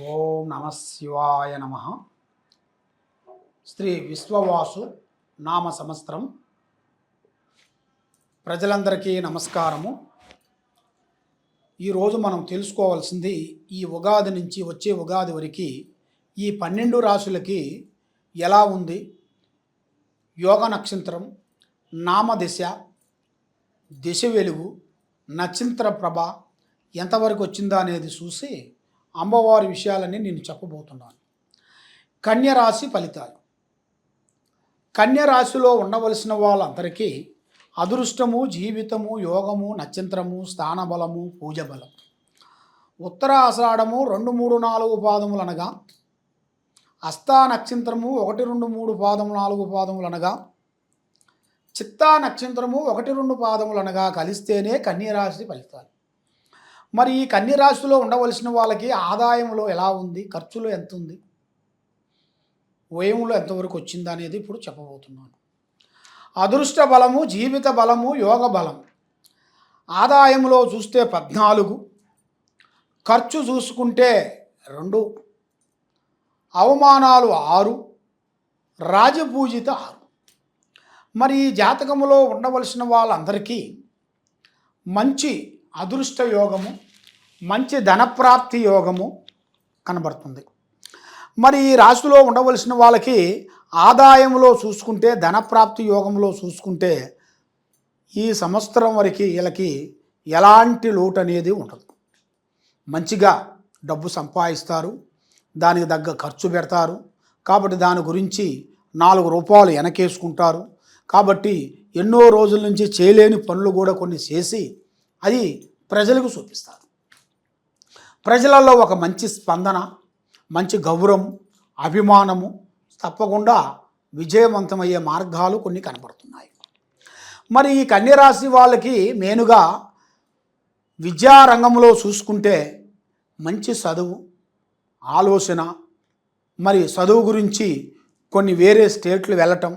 ఓం నమ శివాయ నమ. శ్రీ విశ్వవాసు నామ సంవత్సరం. ప్రజలందరికీ నమస్కారము. ఈరోజు మనం తెలుసుకోవాల్సింది ఈ ఉగాది నుంచి వచ్చే ఉగాది వరకు ఈ 12 రాశులకి ఎలా ఉంది, యోగ నక్షత్రం, నామదిశ, దిశ వెలుగు, నక్షత్ర ప్రభ ఎంతవరకు వచ్చిందా అనేది చూసి అమ్మవారి విషయాలని నేను చెప్పబోతున్నాను. కన్యరాశి ఫలితాలు. కన్యరాశిలో ఉండవలసిన వాళ్ళందరికీ అదృష్టము, జీవితము, యోగము, నక్షత్రము, స్థానబలము, పూజ బలం. ఉత్తర ఆషాఢము 2, 3, 4 పాదములు అనగా, హస్తా నక్షత్రము 1, 2, 3 పాదములు 4 పాదములు అనగా, చిత్తా నక్షత్రము 1, 2 పాదములు అనగా కలిస్తేనే కన్యరాశి ఫలితాలు. మరి ఈ కన్యరాశిలో ఉండవలసిన వాళ్ళకి ఆదాయంలో ఎలా ఉంది, ఖర్చులో ఎంత ఉంది, వ్యయంలో ఎంతవరకు వచ్చింది అనేది ఇప్పుడు చెప్పబోతున్నాను. అదృష్ట బలము, జీవిత బలము, యోగ బలం. ఆదాయంలో చూస్తే 14, ఖర్చు చూసుకుంటే 2, అవమానాలు 6, రాజపూజిత 6. మరి ఈ జాతకములో ఉండవలసిన వాళ్ళందరికీ మంచి అదృష్ట యోగము, మంచి ధనప్రాప్తి యోగము కనబడుతుంది. మరి ఈ రాశిలో ఉండవలసిన వాళ్ళకి ఆదాయంలో చూసుకుంటే, ధనప్రాప్తి యోగంలో చూసుకుంటే ఈ సంవత్సరం వరకు వీళ్ళకి ఎలాంటి లోటు అనేది ఉండదు. మంచిగా డబ్బు సంపాదిస్తారు, దానికి తగ్గ ఖర్చు పెడతారు. కాబట్టి దాని గురించి 4 రూపాయలు వెనకేసుకుంటారు. కాబట్టి ఎన్నో రోజుల నుంచి చేయలేని పనులు కూడా కొన్ని చేసి అది ప్రజలకు చూపిస్తారు. ప్రజలలో ఒక మంచి స్పందన, మంచి గౌరవం, అభిమానము తప్పకుండా విజయవంతమయ్యే మార్గాలు కొన్ని కనబడుతున్నాయి. మరి ఈ కన్యరాశి వాళ్ళకి మెయిన్గా విద్యారంగంలో చూసుకుంటే మంచి చదువు, ఆలోచన, మరి చదువు గురించి కొన్ని వేరే స్టేట్లు వెళ్ళటం,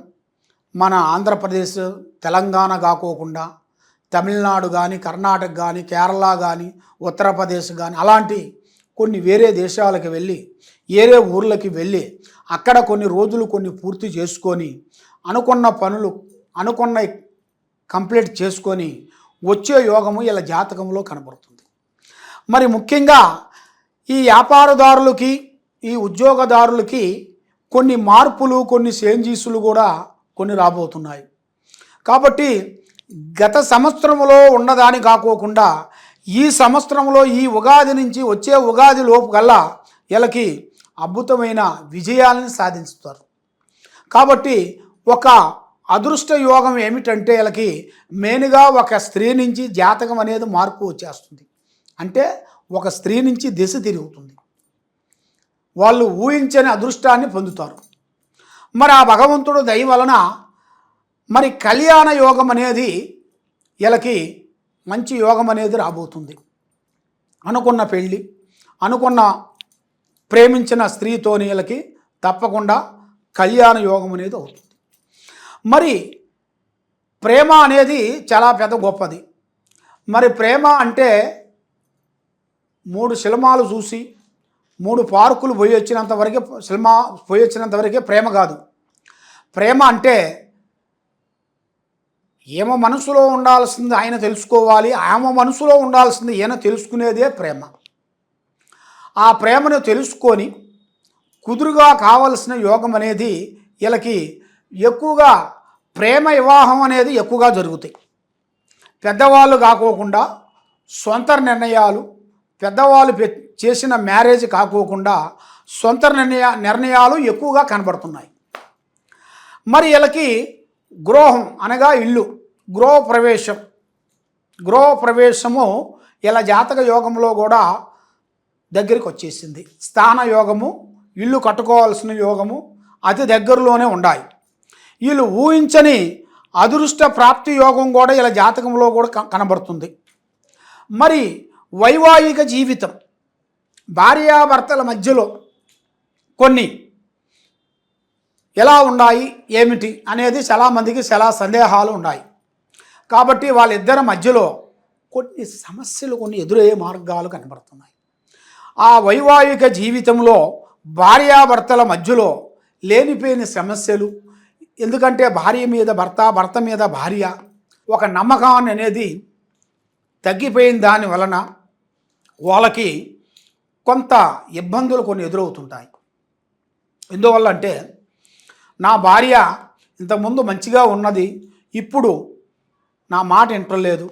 మన ఆంధ్రప్రదేశ్, తెలంగాణ కాకోకుండా తమిళనాడు కానీ, కర్ణాటక కానీ, కేరళ కానీ, ఉత్తరప్రదేశ్ కానీ అలాంటి కొన్ని వేరే దేశాలకు వెళ్ళి, వేరే ఊర్లకి వెళ్ళి అక్కడ కొన్ని రోజులు కొన్ని పూర్తి చేసుకొని అనుకున్న పనులు కంప్లీట్ చేసుకొని వచ్చే యోగము ఇలా జాతకంలో కనబడుతుంది. మరి ముఖ్యంగా ఈ వ్యాపారదారులకి, ఈ ఉద్యోగదారులకి కొన్ని మార్పులు, కొన్ని చేంజెస్లు కూడా కొన్ని రాబోతున్నాయి. కాబట్టి గత సంవత్సరంలో ఉన్నదాని కాకోకుండా ఈ సంవత్సరంలో ఈ ఉగాది నుంచి వచ్చే ఉగాది లోపు కల్లా వీళ్ళకి అద్భుతమైన విజయాలను సాధిస్తారు. కాబట్టి ఒక అదృష్ట యోగం ఏమిటంటే వీళ్ళకి మెయిన్గా ఒక స్త్రీ నుంచి జాతకం అనేది మార్పు వచ్చేస్తుంది. అంటే ఒక స్త్రీ నుంచి దిశ తిరుగుతుంది, వాళ్ళు ఊహించని అదృష్టాన్ని పొందుతారు. మరి ఆ భగవంతుడు దయ వలన మరి కళ్యాణ యోగం అనేది వీళ్ళకి మంచి యోగం అనేది రాబోతుంది. అనుకున్న పెళ్ళి, అనుకున్న ప్రేమించిన స్త్రీతోని వీళ్ళకి తప్పకుండా కళ్యాణ యోగం అనేది అవుతుంది. మరి ప్రేమ అనేది చాలా పెద్ద గొప్పది. మరి ప్రేమ అంటే 3 సినిమాలు చూసి 3 పార్కులు పోయి వచ్చినంత వరకే సినిమా పోయి వచ్చినంత వరకే ప్రేమ కాదు. ప్రేమ అంటే ఏమో మనసులో ఉండాల్సింది ఆయన తెలుసుకోవాలి, ఆమె మనసులో ఉండాల్సింది ఈయన తెలుసుకునేదే ప్రేమ. ఆ ప్రేమను తెలుసుకొని కుదురుగా కావలసిన యోగం అనేది వీళ్ళకి ఎక్కువగా ప్రేమ వివాహం అనేది ఎక్కువగా జరుగుతాయి. పెద్దవాళ్ళు కాకోకుండా సొంత నిర్ణయాలు, పెద్దవాళ్ళు చేసిన మ్యారేజ్ కాకోకుండా సొంత నిర్ణయాలు ఎక్కువగా కనబడుతున్నాయి. మరి వీళ్ళకి గృహం అనగా ఇల్లు, గృహ ప్రవేశము ఇలా జాతక యోగంలో కూడా దగ్గరికి వచ్చేసింది. స్థాన యోగము, ఇల్లు కట్టుకోవాల్సిన యోగము అతి దగ్గరలోనే ఉన్నాయి. వీళ్ళు ఊహించని అదృష్ట ప్రాప్తి యోగం కూడా ఇలా జాతకంలో కూడా కనబడుతుంది. మరి వైవాహిక జీవితం, భార్యాభర్తల మధ్యలో కొన్ని ఎలా ఉన్నాయి ఏమిటి అనేది చాలామందికి చాలా సందేహాలు ఉన్నాయి. కాబట్టి వాళ్ళిద్దరి మధ్యలో కొన్ని సమస్యలు కొన్ని ఎదురయ్యే మార్గాలు కనబడుతున్నాయి. ఆ వైవాహిక జీవితంలో భార్యాభర్తల మధ్యలో లేనిపోయిన సమస్యలు, ఎందుకంటే భార్య మీద భర్త, భర్త మీద భార్య, ఒక నమ్మకాన్ని అనేది తగ్గిపోయిన దాని వలన వాళ్ళకి కొంత ఇబ్బందులు కొన్ని ఎదురవుతుంటాయి. ఎందువల్ల అంటే నా భార్య ఇంతకుముందు మంచిగా ఉన్నది, ఇప్పుడు నా మాట వింటలేదు,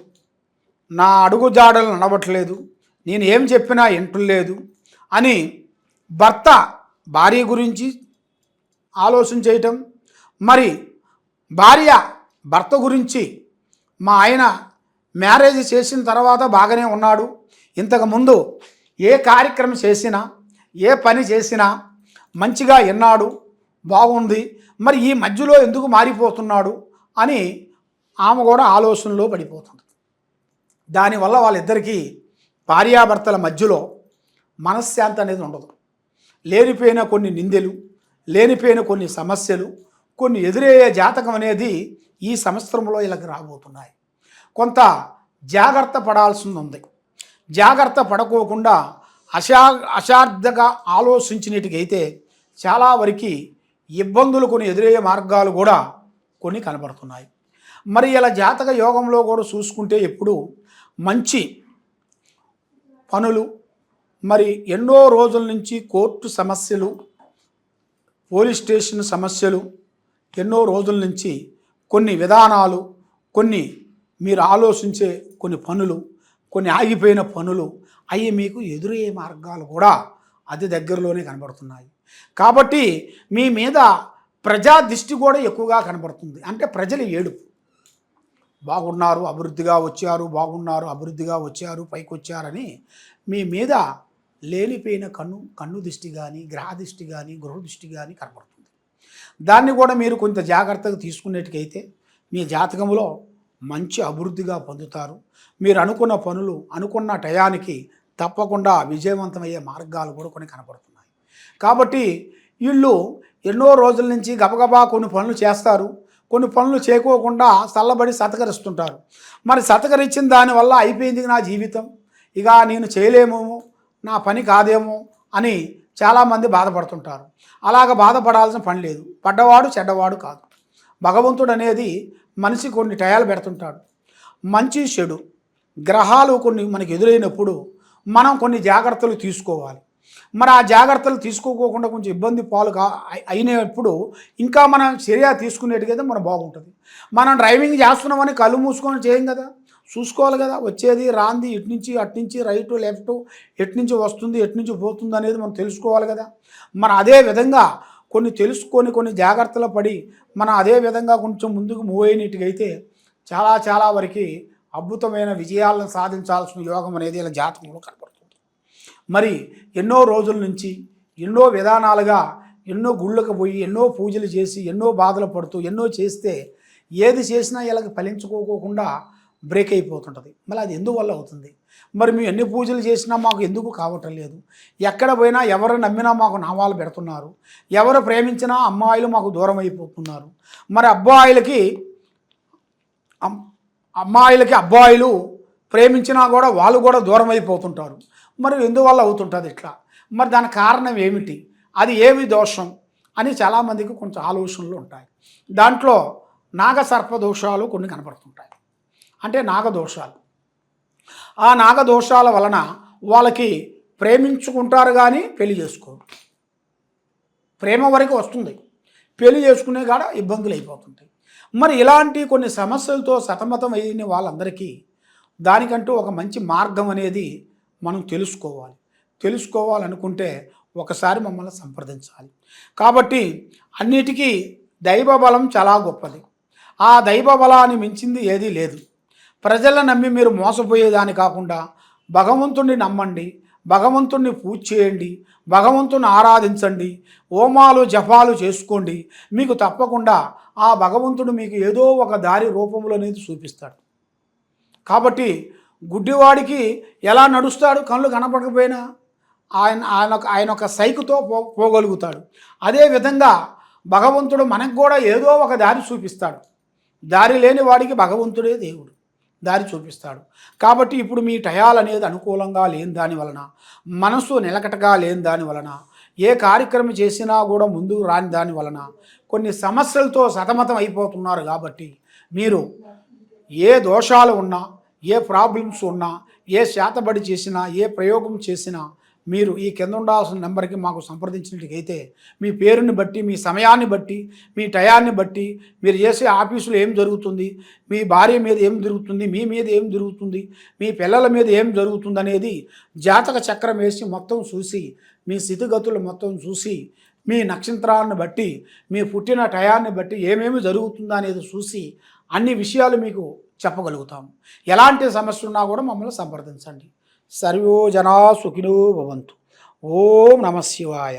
నా అడుగుజాడలు నడవట్లేదు, నేను ఏం చెప్పినా వింటలేదు అని భర్త భార్య గురించి ఆలోచన చేయటం, మరి భార్య భర్త గురించి మా ఆయన మ్యారేజ్ చేసిన తర్వాత బాగానే ఉన్నాడు, ఇంతకుముందు ఏ కార్యక్రమం చేసినా ఏ పని చేసినా మంచిగా విన్నాడు, బాగుంది, మరి ఈ మధ్యలో ఎందుకు మారిపోతున్నాడు అని ఆమె కూడా ఆలోచనలో పడిపోతుంది. దానివల్ల వాళ్ళిద్దరికీ భార్యాభర్తల మధ్యలో మనశ్శాంతి అనేది ఉండదు. లేనిపోయిన కొన్ని నిందెలు, లేనిపోయిన కొన్ని సమస్యలు, కొన్ని ఎదురయ్యే జాతకం అనేది ఈ సంవత్సరంలో ఇలాగ రాబోతున్నాయి. కొంత జాగ్రత్త పడాల్సింది ఉంది. జాగ్రత్త పడుకోకుండా అశార్థగా ఆలోచించినట్టుగైతే చాలా వరకు ఇబ్బందులు కొన్ని ఎదురయ్యే మార్గాలు కూడా కొన్ని కనబడుతున్నాయి. మరి ఇలా జాతక యోగంలో కూడా చూసుకుంటే ఎప్పుడు మంచి పనులు, మరి ఎన్నో రోజుల నుంచి కోర్టు సమస్యలు, పోలీస్ స్టేషన్ సమస్యలు, ఎన్నో రోజుల నుంచి కొన్ని విధానాలు, కొన్ని మీరు ఆలోచించే కొన్ని పనులు, కొన్ని ఆగిపోయిన పనులు అవి మీకు ఎదురయ్యే మార్గాలు కూడా అతి దగ్గరలోనే కనబడుతున్నాయి. కాబట్టి మీ మీద ప్రజా దృష్టి కూడా ఎక్కువగా కనబడుతుంది. అంటే ప్రజల ఏడుపు, బాగున్నారు, అభివృద్ధిగా వచ్చారు, బాగున్నారు, అభివృద్ధిగా వచ్చారు, పైకి వచ్చారని మీ మీద లేనిపోయిన కన్ను దృష్టి కానీ, గ్రహ దృష్టి కానీ, గృహ దృష్టి కానీ కనబడుతుంది. దాన్ని కూడా మీరు కొంత జాగ్రత్తగా తీసుకునేట్టుకైతే మీ జాతకంలో మంచి అభివృద్ధిగా పొందుతారు. మీరు అనుకున్న పనులు అనుకున్న టయానికి తప్పకుండా విజయవంతమయ్యే మార్గాలు కూడా కొన్ని కనబడుతున్నాయి. కాబట్టి వీళ్ళు ఎన్నో రోజుల నుంచి గబగబా కొన్ని పనులు చేస్తారు, కొన్ని పనులు చేయకోకుండా చల్లబడి సతకరిస్తుంటారు. మరి సతకరించిన దానివల్ల అయిపోయింది నా జీవితం, ఇక నేను చేయలేమేమో, నా పని కాదేమో అని చాలామంది బాధపడుతుంటారు. అలాగ బాధపడాల్సిన పని లేదు. పడ్డవాడు చెడ్డవాడు కాదు. భగవంతుడు అనేది మనిషి కొన్ని టయాలు పెడుతుంటాడు. మంచి చెడు గ్రహాలు కొన్ని మనకి ఎదురైనప్పుడు మనం కొన్ని జాగ్రత్తలు తీసుకోవాలి. మరి ఆ జాగ్రత్తలు తీసుకోకుండా కొంచెం ఇబ్బంది పాలు అయినప్పుడు ఇంకా మనం చర్య తీసుకునేట్టుగా మనం బాగుంటుంది. మనం డ్రైవింగ్ చేస్తున్నామని కళ్ళు మూసుకొని చేయం కదా, చూసుకోవాలి కదా, వచ్చేది రాంది, ఇటు నుంచి అటు నుంచి, రైటు లెఫ్ట్, ఎటు నుంచి వస్తుంది ఎటు నుంచి పోతుంది అనేది మనం తెలుసుకోవాలి కదా. మరి అదే విధంగా కొన్ని తెలుసుకొని కొన్ని జాగ్రత్తలు పడి మనం అదే విధంగా కొంచెం ముందుకు మూవ్ అయినట్టుగైతే చాలా చాలా వరకు అద్భుతమైన విజయాలను సాధించాల్సిన యోగం అనేది ఇలా జాతకంలో కనబడుతుంది. మరి ఎన్నో రోజుల నుంచి ఎన్నో విధానాలుగా ఎన్నో గుళ్ళకు పోయి ఎన్నో పూజలు చేసి ఎన్నో బాధలు పడుతూ ఎన్నో చేస్తే ఏది చేసినా ఇలాగ ఫలించుకోకుండా బ్రేక్ అయిపోతుంటుంది. మళ్ళీ అది ఎందువల్ల అవుతుంది? మరి మేము ఎన్ని పూజలు చేసినా మాకు ఎందుకు కావటం లేదు? ఎక్కడ పోయినా ఎవరు నమ్మినా మాకు నామాలు పెడుతున్నారు, ఎవరు ప్రేమించినా అమ్మాయిలు మాకు దూరం అయిపోతున్నారు. మరి అమ్మాయిలకి అబ్బాయిలు ప్రేమించినా కూడా వాళ్ళు కూడా దూరం అయిపోతుంటారు. మరి ఎందువల్ల అవుతుంటుంది ఇట్లా? మరి దాని కారణం ఏమిటి? అది ఏమి దోషం అని చాలామందికి కొంచెం ఆలోచనలు ఉంటాయి. దాంట్లో నాగసర్ప దోషాలు కొన్ని కనపడుతుంటాయి. అంటే నాగదోషాలు. ఆ నాగదోషాల వలన వాళ్ళకి ప్రేమించుకుంటారు కానీ పెళ్లి చేసుకోరు. ప్రేమ వరకు వస్తుంది, పెళ్లి చేసుకునే కాడ ఇబ్బందులు అయిపోతుంటాయి. మరి ఇలాంటి కొన్ని సమస్యలతో సతమతం అయిన వాళ్ళందరికీ దానికంటూ ఒక మంచి మార్గం అనేది మనం తెలుసుకోవాలనుకుంటే ఒకసారి మమ్మల్ని సంప్రదించాలి. కాబట్టి అన్నిటికీ దైవ బలం చాలా గొప్పది. ఆ దైవ బలాన్ని మించింది ఏదీ లేదు. ప్రజలను నమ్మి మీరు మోసపోయేదాని కాకుండా భగవంతుణ్ణి నమ్మండి, భగవంతుణ్ణి పూజ చేయండి, భగవంతుని ఆరాధించండి, హోమాలు జపాలు చేసుకోండి. మీకు తప్పకుండా ఆ భగవంతుడు మీకు ఏదో ఒక దారి రూపంలో అనేది చూపిస్తాడు. కాబట్టి గుడ్డివాడికి ఎలా నడుస్తాడు? కళ్ళు కనపడకపోయినా ఆయన ఒక సైకుతో పోగలుగుతాడు. అదేవిధంగా భగవంతుడు మనకు కూడా ఏదో ఒక దారి చూపిస్తాడు. దారి లేని వాడికి భగవంతుడే దేవుడు. దారి చూపిస్తాడు. కాబట్టి ఇప్పుడు మీ టయాలు అనేది అనుకూలంగా లేని దాని వలన, మనసు నిలకటగా లేని దాని వలన, ఏ కార్యక్రమం చేసినా కూడా ముందుకు రాని దాని వలన కొన్ని సమస్యలతో సతమతం అయిపోతున్నారు. కాబట్టి మీరు ఏ దోషాలు ఉన్నా, ఏ ప్రాబ్లమ్స్ ఉన్నా, ఏ శాతబడి చేసినా, ఏ ప్రయోగం చేసినా మీరు ఈ కింద ఉండాల్సిన నెంబర్కి మాకు సంప్రదించినట్లయితే మీ పేరుని బట్టి, మీ సమయాన్ని బట్టి, మీ టయాన్ని బట్టి, మీరు చేసే ఆఫీసులో ఏం జరుగుతుంది, మీ భార్య మీద ఏం జరుగుతుంది, మీ మీద ఏం జరుగుతుంది, మీ పిల్లల మీద ఏం జరుగుతుంది అనేది జాతక చక్రం వేసి మొత్తం చూసి, మీ స్థితిగతులు మొత్తం చూసి, మీ నక్షత్రాన్ని బట్టి, మీ పుట్టిన టయాన్ని బట్టి ఏమేమి జరుగుతుందో అనేది చూసి అన్ని విషయాలు మీకు చెప్పగలుగుతాము. ఎలాంటి సమస్య ఉన్నా కూడా మమ్మల్ని సంప్రదించండి. సర్వో జనా సుఖినో భవంతు. ఓం నమ శివాయ.